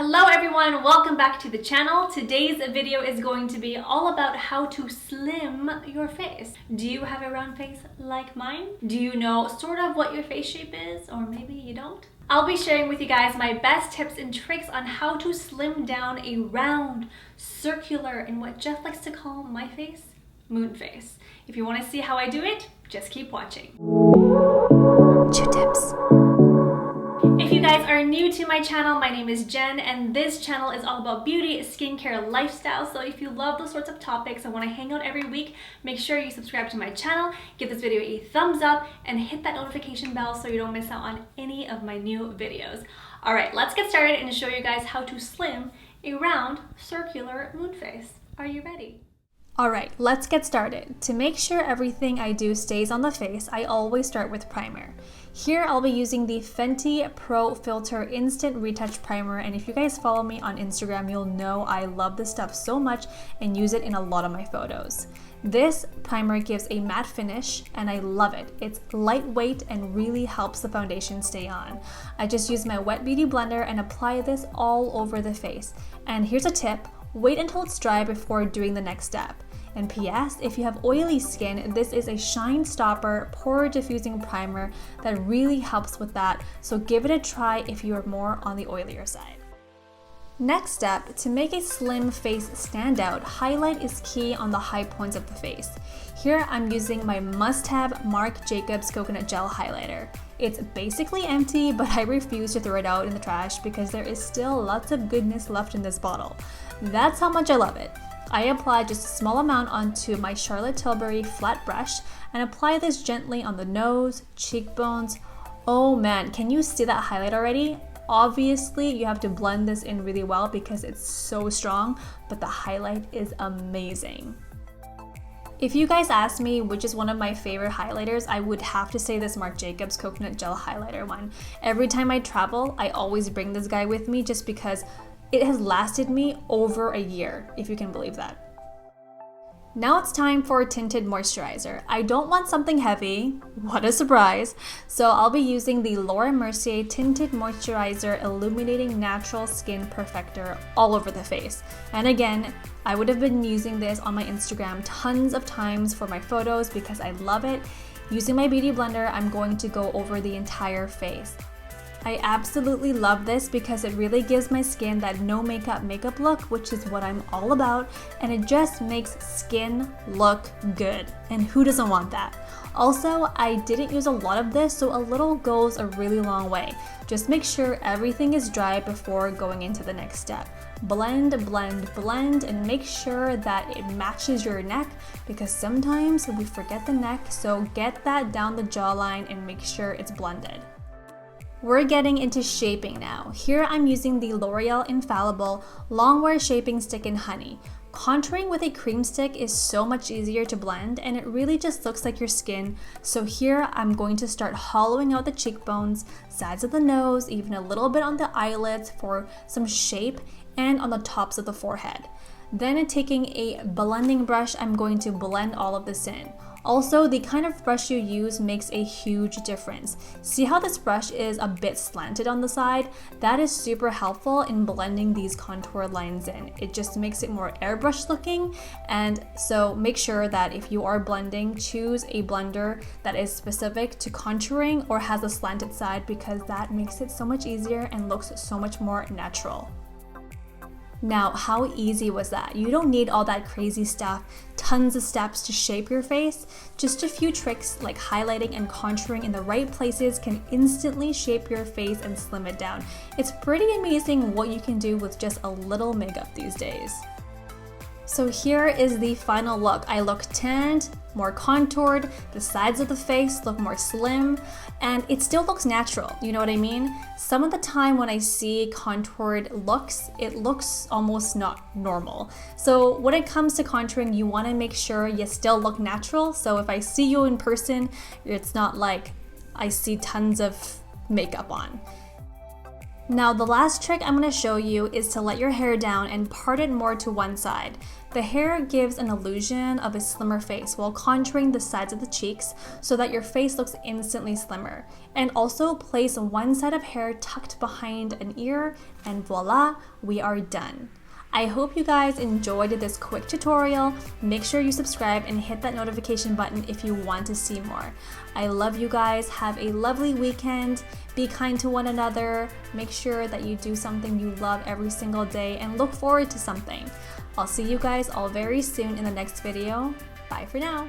Hello everyone, welcome back to the channel. Today's video is going to be all about how to slim your face. Do you have a round face like mine? Do you know sort of what your face shape is, or maybe you don't? I'll be sharing with you guys my best tips and tricks on how to slim down a round, circular, and what Jeff likes to call my face, moon face. If you want to see how I do it, just keep watching. Chiutips. If you guys are new to my channel, my name is Jen, and this channel is all about beauty, skincare, lifestyle. So if you love those sorts of topics and want to hang out every week, make sure you subscribe to my channel, give this video a thumbs up, and hit that notification bell so you don't miss out on any of my new videos. All right, let's get started and show you guys how to slim a round, circular moon face. Are you ready? Alright, let's get started. To make sure everything I do stays on the face, I always start with primer. Here I'll be using the Fenty Pro Filt'r Instant Retouch Primer, and if you guys follow me on Instagram, you'll know I love this stuff so much and use it in a lot of my photos. This primer gives a matte finish and I love it. It's lightweight and really helps the foundation stay on. I just use my wet beauty blender and apply this all over the face. And here's a tip, wait until it's dry before doing the next step. And PS, if you have oily skin, this is a shine stopper, pore diffusing primer that really helps with that. So give it a try if you are more on the oilier side. Next step, to make a slim face stand out, highlight is key on the high points of the face. Here I'm using my must-have Marc Jacobs Coconut Gel Highlighter. It's basically empty, but I refuse to throw it out in the trash because there is still lots of goodness left in this bottle. That's how much I love it. I apply just a small amount onto my Charlotte Tilbury flat brush and apply this gently on the nose, cheekbones. Oh man, can you see that highlight already? Obviously, you have to blend this in really well because it's so strong, but the highlight is amazing. If you guys ask me which is one of my favorite highlighters, I would have to say this Marc Jacobs Coconut Gel Highlighter one. Every time I travel, I always bring this guy with me just because it has lasted me over a year, if you can believe that. Now it's time for Tinted Moisturizer. I don't want something heavy, what a surprise. So I'll be using the Mercier Tinted Moisturizer Illuminating Natural Skin Perfector all over the face. And again, I would have been using this on my Instagram tons of times for my photos because I love it. Using my beauty blender, I'm going to go over the entire face. I absolutely love this because it really gives my skin that no makeup look, which is what I'm all about, and it just makes skin look good. And who doesn't want that? Also, I didn't use a lot of this, so a little goes a really long way. Just make sure everything is dry before going into the next step. Blend, blend, blend, and make sure that it matches your neck because sometimes we forget the neck, so get that down the jawline and make sure it's blended. We're getting into shaping now. Here I'm using the L'Oreal Infallibile Longwear Shaping Stick in Honey. Contouring with a cream stick is so much easier to blend and it really just looks like your skin. So here I'm going to start hollowing out the cheekbones, sides of the nose, even a little bit on the eyelids for some shape, and on the tops of the forehead. Then taking a blending brush, I'm going to blend all of this in. Also, the kind of brush you use makes a huge difference. See how this brush is a bit slanted on the side? That is super helpful in blending these contour lines in. It just makes it more airbrush looking, and so make sure that if you are blending, choose a blender that is specific to contouring or has a slanted side because that makes it so much easier and looks so much more natural. Now, how easy was that? You don't need all that crazy stuff, tons of steps to shape your face. Just a few tricks like highlighting and contouring in the right places can instantly shape your face and slim it down. It's pretty amazing what you can do with just a little makeup these days. So here is the final look. I look tanned, more contoured, the sides of the face look more slim, and it still looks natural, you know what I mean? Some of the time when I see contoured looks, it looks almost not normal. So when it comes to contouring, you wanna make sure you still look natural. So if I see you in person, it's not like I see tons of makeup on. Now the last trick I'm going to show you is to let your hair down and part it more to one side. The hair gives an illusion of a slimmer face while contouring the sides of the cheeks so that your face looks instantly slimmer. And also place one side of hair tucked behind an ear and voila, we are done. I hope you guys enjoyed this quick tutorial. Make sure you subscribe and hit that notification button if you want to see more. I love you guys. Have a lovely weekend. Be kind to one another. Make sure that you do something you love every single day and look forward to something. I'll see you guys all very soon in the next video. Bye for now.